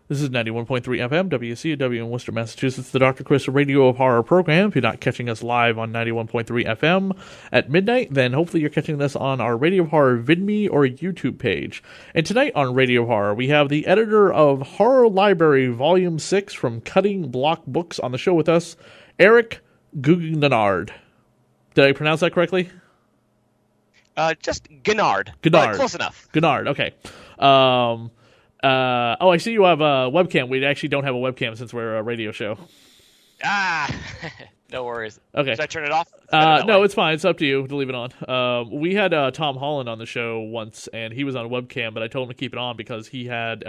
This is 91.3 FM, WCUW in Worcester, Massachusetts, the Dr. Chris Radio of Horror program. If you're not catching us live on 91.3 FM at midnight, then hopefully you're catching this on our Radio of Horror VidMe or YouTube page. And tonight on Radio of Horror, we have the editor of Horror Library Volume 6 from Cutting Block Books on the show with us, Eric Guggenard. Did I pronounce that correctly? Just Gennard. Gennard. Close enough. Gennard, okay. I see you have a webcam. We actually don't have a webcam since we're a radio show. No worries. Okay. Should I turn it off? No, it's fine. It's up to you to leave it on. We had Tom Holland on the show once, and he was on a webcam, but I told him to keep it on because he had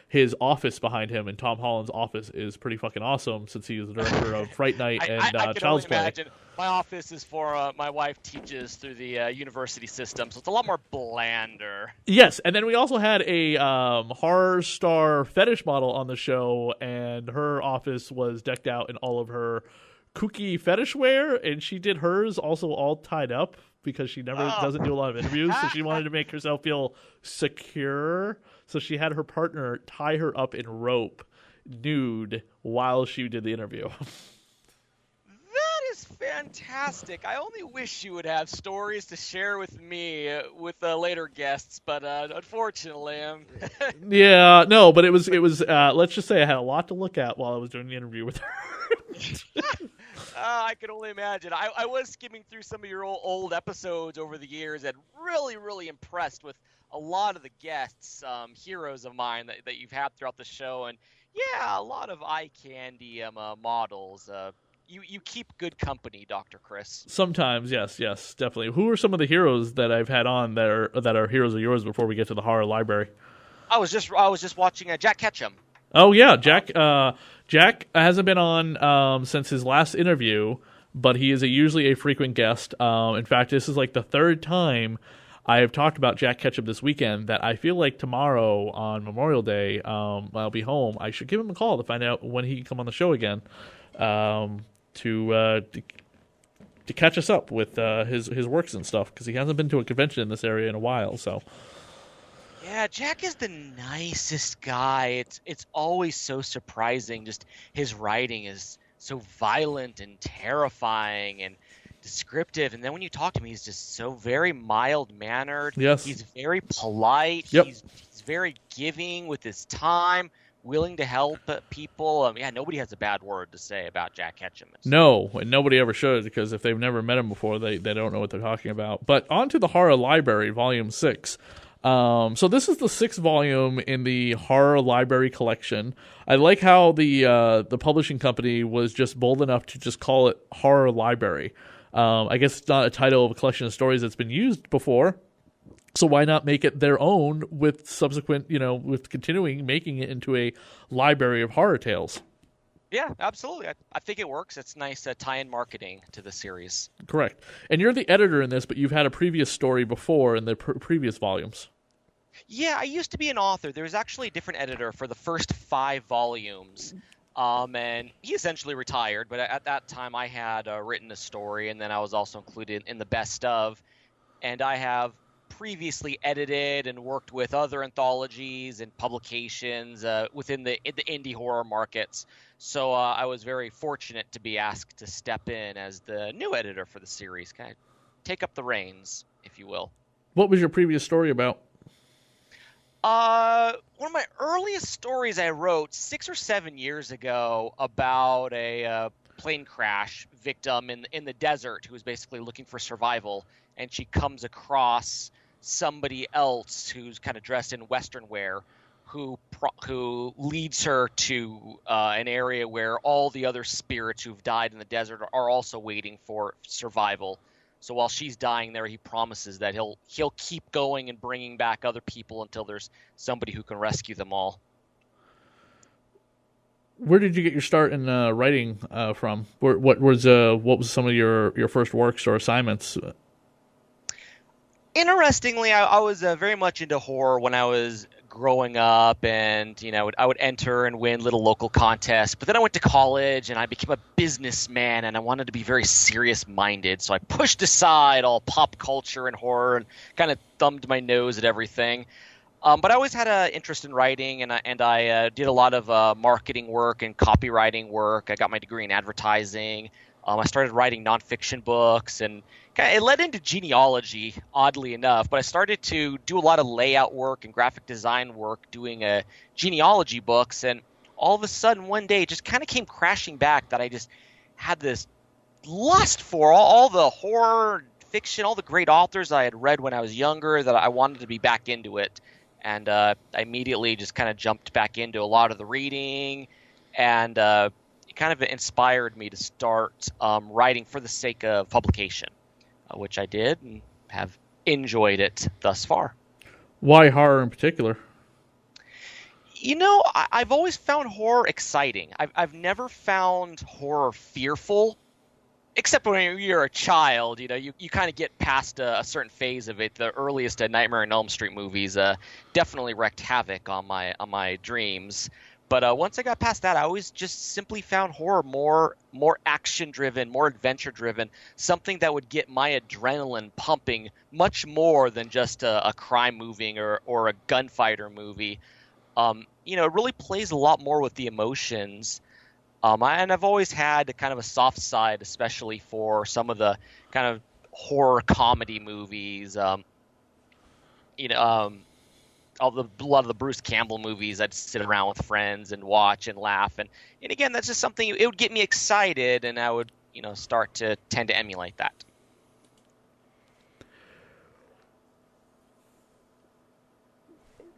his office behind him, and Tom Holland's office is pretty fucking awesome since he was the director of Fright Night and I can Child's only Play. imagine. My office is for my wife teaches through the university system, so it's a lot more blander. Yes, and then we also had a horror star fetish model on the show, and her office was decked out in all of her kooky fetish wear, and she did hers also all tied up because she never doesn't do a lot of interviews, so she wanted to make herself feel secure. So she had her partner tie her up in rope, nude, while she did the interview. That is fantastic. I only wish you would have stories to share with me with later guests, but unfortunately, Yeah, no, but it was. Let's just say I had a lot to look at while I was doing the interview with her. I can only imagine. I was skimming through some of your old episodes over the years and really impressed with a lot of the guests, heroes of mine that you've had throughout the show. And yeah, a lot of eye candy models. You keep good company, Dr. Chris. Sometimes, yes, definitely. Who are some of the heroes that I've had on that are heroes of yours before we get to the horror library? I was just watching Jack Ketchum. Oh yeah, Jack. Jack hasn't been on since his last interview, but he is usually a frequent guest. In fact, this is like the third time I have talked about Jack Ketchum this weekend that I feel like tomorrow on Memorial Day, I'll be home. I should give him a call to find out when he can come on the show again to catch us up with his works and stuff because he hasn't been to a convention in this area in a while. So. Yeah, Jack is the nicest guy. It's always so surprising. Just his writing is so violent and terrifying and descriptive. And then when you talk to him, he's just so very mild-mannered. Yes. He's very polite. Yep. He's very giving with his time, willing to help people. Nobody has a bad word to say about Jack Ketchum. No, and nobody ever should because if they've never met him before, they don't know what they're talking about. But on to the Horror Library, Volume 6. So this is the 6th volume in the Horror Library collection. I like how the publishing company was just bold enough to just call it Horror Library. I guess it's not a title of a collection of stories that's been used before, so why not make it their own with subsequent, with continuing making it into a library of horror tales. Yeah, absolutely. I think it works. It's nice tie-in marketing to the series. Correct. And you're the editor in this, but you've had a previous story before in the previous volumes. Yeah, I used to be an author. There was actually a different editor for the first 5 volumes, and he essentially retired. But at that time, I had written a story, and then I was also included in the best of. And I have previously edited and worked with other anthologies and publications within the indie horror markets. So I was very fortunate to be asked to step in as the new editor for the series, kind of take up the reins, if you will. What was your previous story about? One of my earliest stories I wrote 6 or 7 years ago about a plane crash victim in the desert who was basically looking for survival, and she comes across somebody else who's kind of dressed in Western wear who leads her to an area where all the other spirits who've died in the desert are also waiting for survival. So while she's dying there, he promises that he'll keep going and bringing back other people until there's somebody who can rescue them all. Where did you get your start in writing from? What was some of your first works or assignments? Interestingly, I was very much into horror when I was growing up, and I would enter and win little local contests. But then I went to college and I became a businessman, and I wanted to be very serious-minded. So I pushed aside all pop culture and horror and kind of thumbed my nose at everything. But I always had an interest in writing, and I did a lot of marketing work and copywriting work. I got my degree in advertising. I started writing nonfiction books, and it led into genealogy, oddly enough. But I started to do a lot of layout work and graphic design work, doing genealogy books, and all of a sudden one day it just kind of came crashing back that I just had this lust for all the horror fiction, all the great authors I had read when I was younger, that I wanted to be back into it. And I immediately just kind of jumped back into a lot of the reading, and it kind of inspired me to start writing for the sake of publication, which I did and have enjoyed it thus far. Why horror in particular? I've always found horror exciting. I've never found horror fearful, except when you're a child. You kind of get past a certain phase of it. The earliest Nightmare on Elm Street movies definitely wreaked havoc on my dreams. But once I got past that, I always just simply found horror more action driven, more adventure driven, something that would get my adrenaline pumping much more than just a crime movie or a gunfighter movie. It really plays a lot more with the emotions. And I've always had kind of a soft side, especially for some of the kind of horror comedy movies. A lot of the Bruce Campbell movies, I'd sit around with friends and watch and laugh. And again, that's just something, it would get me excited, and I would, start to tend to emulate that.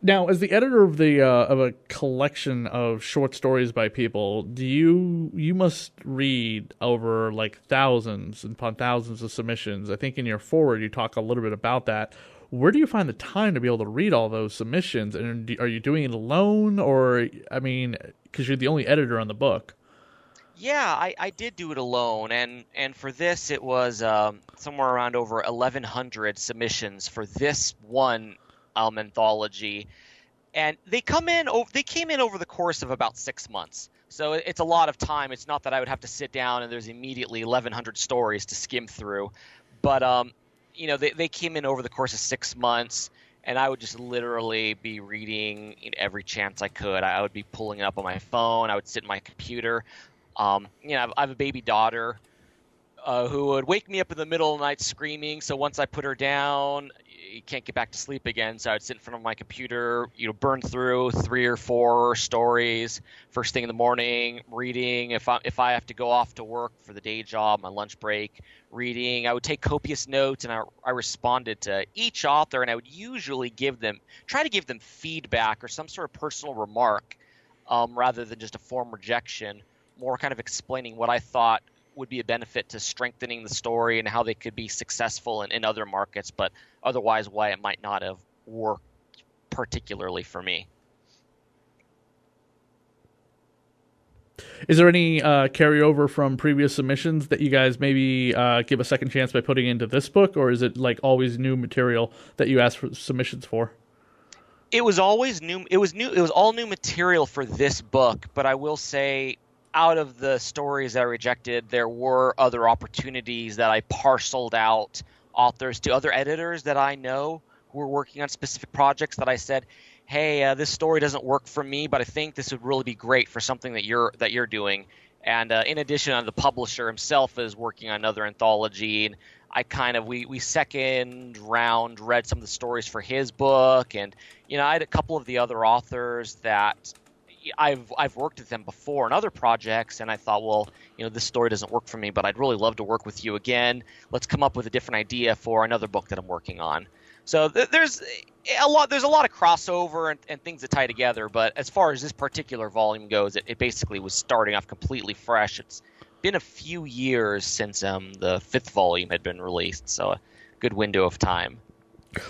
Now, as the editor of a collection of short stories by people, you must read over like thousands upon thousands of submissions. I think in your forward you talk a little bit about that. Where do you find the time to be able to read all those submissions? And are you doing it alone, or because you're the only editor on the book? Yeah, I did do it alone, and for this it was somewhere around over 1,100 submissions for this one anthology, and they came in over the course of about 6 months. So it's a lot of time. It's not that I would have to sit down and there's immediately 1,100 stories to skim through, but they came in over the course of 6 months, and I would just literally be reading every chance I could. I would be pulling it up on my phone. I would sit in my computer. I have a baby daughter who would wake me up in the middle of the night screaming. So once I put her down, you can't get back to sleep again. So I'd sit in front of my computer, burn through 3 or 4 stories first thing in the morning, reading. If I have to go off to work for the day job, my lunch break, reading. I would take copious notes, and I responded to each author, and I would usually try to give them feedback or some sort of personal remark, rather than just a form rejection, more kind of explaining what I thought would be a benefit to strengthening the story and how they could be successful in other markets, but otherwise why it might not have worked particularly for me. Is there any carryover from previous submissions that you guys maybe give a second chance by putting into this book, or is it like always new material that you ask for submissions for? It was always new. It was all new material for this book, but I will say, out of the stories that I rejected, there were other opportunities that I parceled out authors to other editors that I know who were working on specific projects, that I said, hey, this story doesn't work for me, but I think this would really be great for something that you're doing. And in addition, the publisher himself is working on another anthology, and we second round read some of the stories for his book, and I had a couple of the other authors that I've worked with them before in other projects, and I thought, well, this story doesn't work for me, but I'd really love to work with you again. Let's come up with a different idea for another book that I'm working on. So there's a lot of crossover and things that tie together. But as far as this particular volume goes, it basically was starting off completely fresh. It's been a few years since the 5th volume had been released, so a good window of time.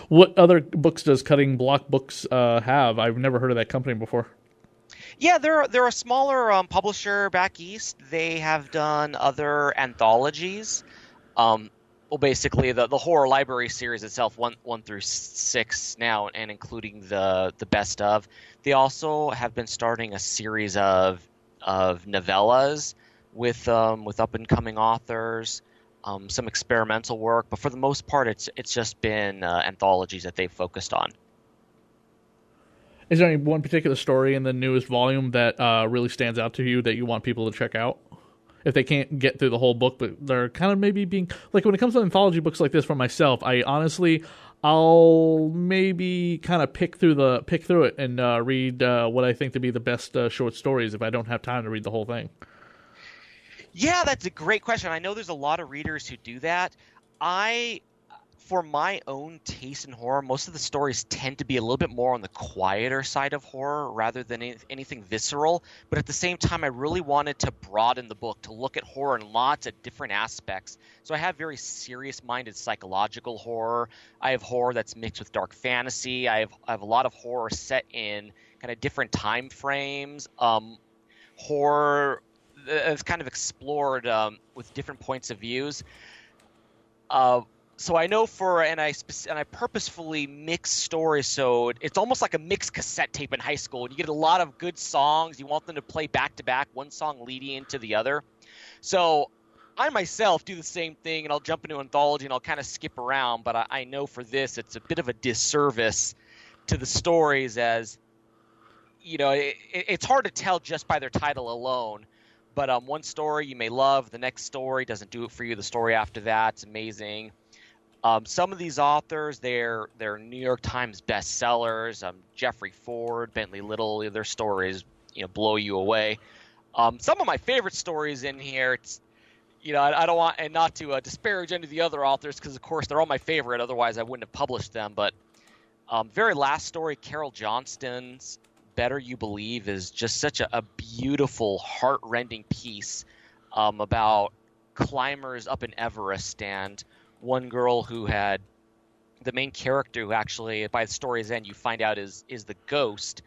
What other books does Cutting Block Books have? I've never heard of that company before. Yeah, they're a smaller publisher back east. They have done other anthologies. Well, basically the horror library series itself, 1 through 6 now, and including the best of. They also have been starting a series of novellas with up and coming authors, some experimental work, but for the most part, it's just been anthologies that they've focused on. Is there any one particular story in the newest volume that really stands out to you that you want people to check out? If they can't get through the whole book, but they're kind of maybe being like, when it comes to anthology books like this for myself, I'll maybe kind of pick through it and read what I think to be the best short stories if I don't have time to read the whole thing. Yeah, that's a great question. I know there's a lot of readers who do that. For my own taste in horror, most of the stories tend to be a little bit more on the quieter side of horror rather than anything visceral. But at the same time, I really wanted to broaden the book to look at horror in lots of different aspects. So I have very serious-minded psychological horror. I have horror that's mixed with dark fantasy. I have a lot of horror set in kind of different time frames. Horror that's kind of explored with different points of views. So I know and I purposefully mix stories, so it's almost like a mixed cassette tape in high school. And you get a lot of good songs. You want them to play back to back, one song leading into the other. So I myself do the same thing, and I'll jump into anthology and I'll kind of skip around. But I know for this, it's a bit of a disservice to the stories, as it's hard to tell just by their title alone. But one story you may love, the next story doesn't do it for you. The story after that's amazing. Some of these authors, they're New York Times bestsellers. Jeffrey Ford, Bentley Little, their stories, blow you away. Some of my favorite stories in here, I don't want, and not to disparage any of the other authors, because of course they're all my favorite. Otherwise, I wouldn't have published them. But very last story, Carol Johnston's Better You Believe, is just such a beautiful, heart-rending piece about climbers up in Everest, and one girl who had the main character, who actually, by the story's end, you find out is the ghost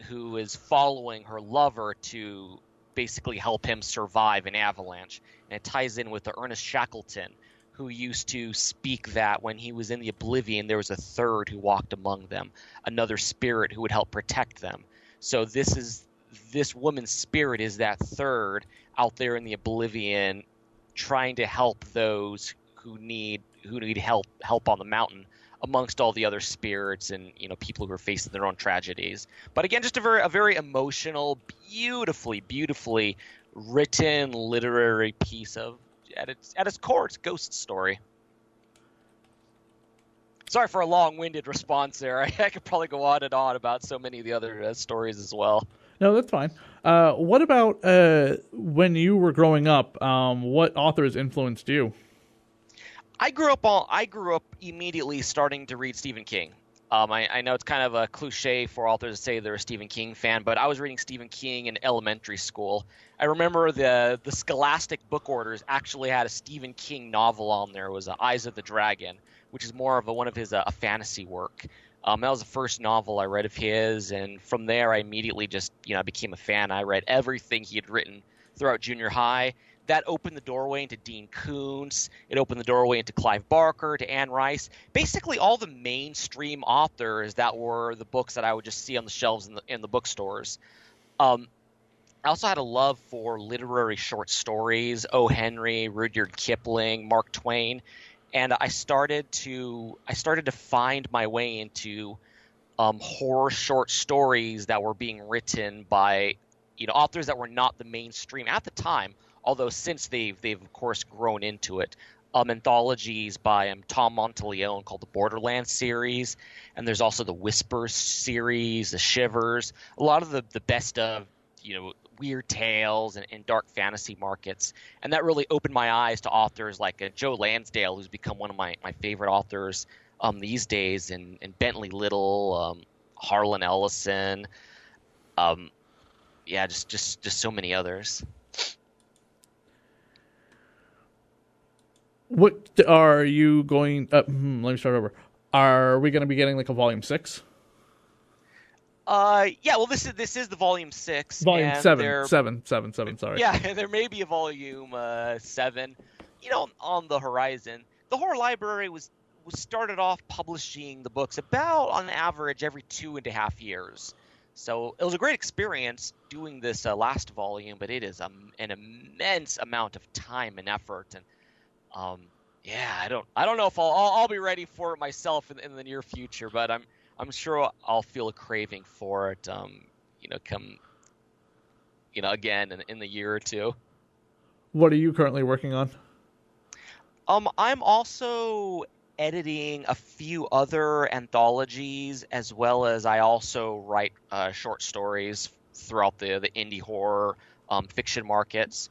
who is following her lover to basically help him survive an avalanche. And it ties in with the Ernest Shackleton, who used to speak that when he was in the oblivion, there was a third who walked among them, another spirit who would help protect them. So this woman's spirit is that third out there in the oblivion, trying to help those who need help on the mountain, amongst all the other spirits and people who are facing their own tragedies. But again, just a very emotional, beautifully written literary piece of, at its core, it's a ghost story. Sorry for a long-winded response there. I could probably go on and on about so many of the other stories as well. No, that's fine. What about when you were growing up? What authors influenced you? I grew up immediately starting to read Stephen King. I know it's kind of a cliche for authors to say they're a Stephen King fan, but I was reading Stephen King in elementary school. I remember the Scholastic book orders actually had a Stephen King novel on there. It was Eyes of the Dragon, which is more of one of his a fantasy work. That was the first novel I read of his, and from there I immediately just became a fan. I read everything he had written throughout junior high. That opened the doorway into Dean Koontz. It opened the doorway into Clive Barker, to Anne Rice. Basically, all the mainstream authors that were the books that I would just see on the shelves in the bookstores. I also had a love for literary short stories: O. Henry, Rudyard Kipling, Mark Twain, and I started to find my way into horror short stories that were being written by authors that were not the mainstream at the time. Although since they've of course grown into it. Anthologies by Tom Monteleone called the Borderlands series, and there's also the Whispers series, the Shivers, a lot of the best of weird tales and dark fantasy markets. And that really opened my eyes to authors like Joe Lansdale, who's become one of my favorite authors these days, and Bentley Little, Harlan Ellison, just so many others. What are you going? Let me start over. Are we going to be getting like a volume 6? Yeah. Well, this is the volume 6. Volume 7. Sorry. Yeah, there may be a volume 7. On the horizon. The Horror Library was started off publishing the books about on average every 2.5 years. So it was a great experience doing this last volume, but it is an immense amount of time and effort. And I don't know if I'll be ready for it myself in the near future, but I'm sure I'll feel a craving for it. Come again in the year or two. What are you currently working on? I'm also editing a few other anthologies, as well as I also write short stories throughout the indie horror fiction markets.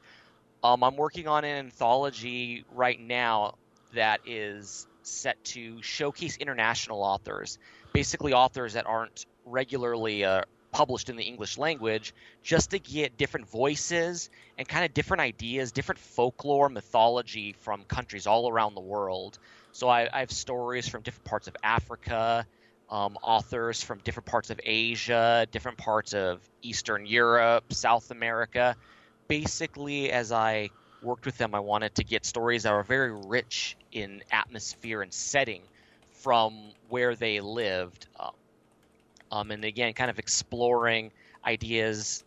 I'm working on an anthology right now that is set to showcase international authors, basically authors that aren't regularly published in the English language, just to get different voices and kind of different ideas, different folklore, mythology from countries all around the world. So I have stories from different parts of Africa, authors from different parts of Asia, different parts of Eastern Europe, South America. Basically, as I worked with them, I wanted to get stories that are very rich in atmosphere and setting from where they lived. And again, kind of exploring ideas,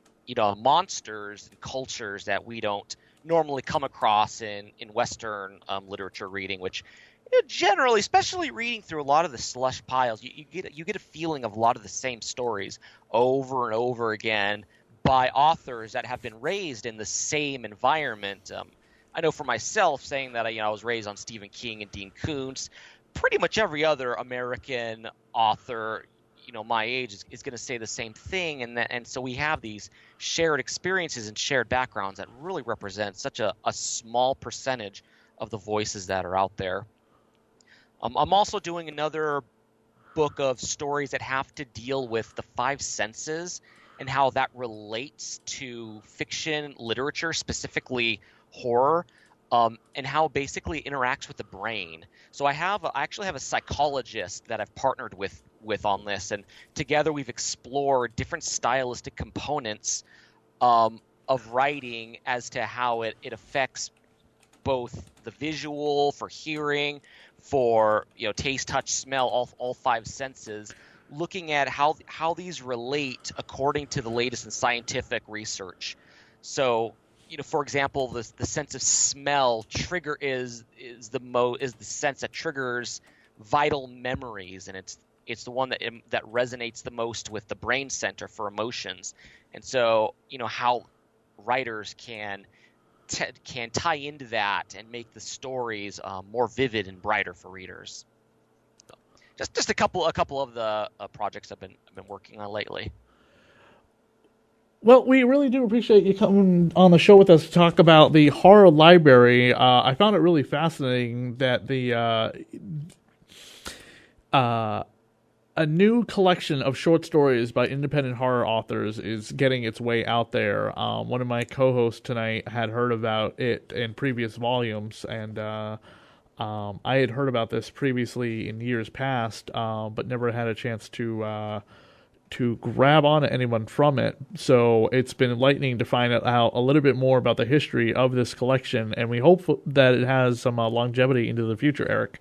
monsters and cultures that we don't normally come across in Western literature reading, which generally, especially reading through a lot of the slush piles, you get a feeling of a lot of the same stories over and over again by authors that have been raised in the same environment. I know for myself, saying that I was raised on Stephen King and Dean Koontz, pretty much every other American author, my age is going to say the same thing, and so we have these shared experiences and shared backgrounds that really represent such a small percentage of the voices that are out there. I'm also doing another book of stories that have to deal with the five senses and how that relates to fiction literature, specifically horror, and how it basically interacts with the brain. So I actually have a psychologist that I've partnered with on this, and together we've explored different stylistic components of writing as to how it affects both the visual, for hearing, for taste, touch, smell, all five senses, looking at how these relate according to the latest in scientific research. So, for example, the sense of smell is the sense that triggers vital memories, and it's the one that resonates the most with the brain center for emotions. And so, how writers can tie into that and make the stories more vivid and brighter for readers. So just a couple of the projects I've been working on lately. Well, we really do appreciate you coming on the show with us to talk about the horror library. I found it really fascinating that a new collection of short stories by independent horror authors is getting its way out there. One of my co-hosts tonight had heard about it in previous volumes, and I had heard about this previously in years past, but never had a chance to grab on to anyone from it. So it's been enlightening to find out a little bit more about the history of this collection, and we hope that it has some longevity into the future, Eric.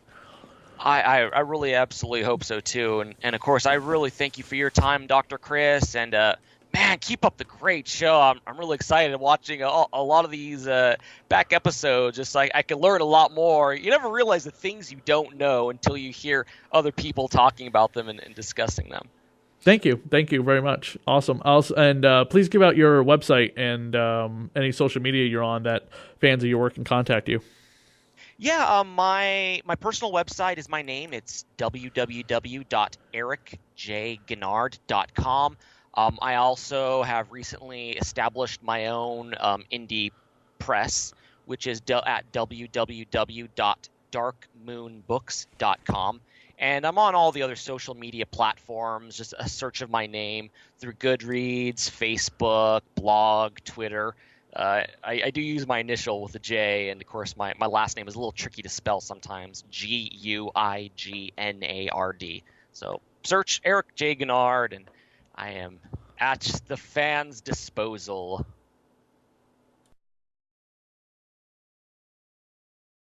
I really absolutely hope so too, and of course I really thank you for your time, Dr. Chris, and man, keep up the great show. I'm really excited watching a lot of these back episodes. Just like I can learn a lot more. You never realize the things you don't know until you hear other people talking about them and discussing them. Thank you very much. Awesome. And please give out your website and any social media you're on that fans of your work can contact you. Yeah, my personal website is my name. It's www.ericjguinard.com. I also have recently established my own indie press, which is at www.darkmoonbooks.com. And I'm on all the other social media platforms, just a search of my name through Goodreads, Facebook, blog, Twitter. I do use my initial with a J, and of course my last name is a little tricky to spell sometimes, Guignard. So search Eric J. Guinard, and I am at the fans' disposal.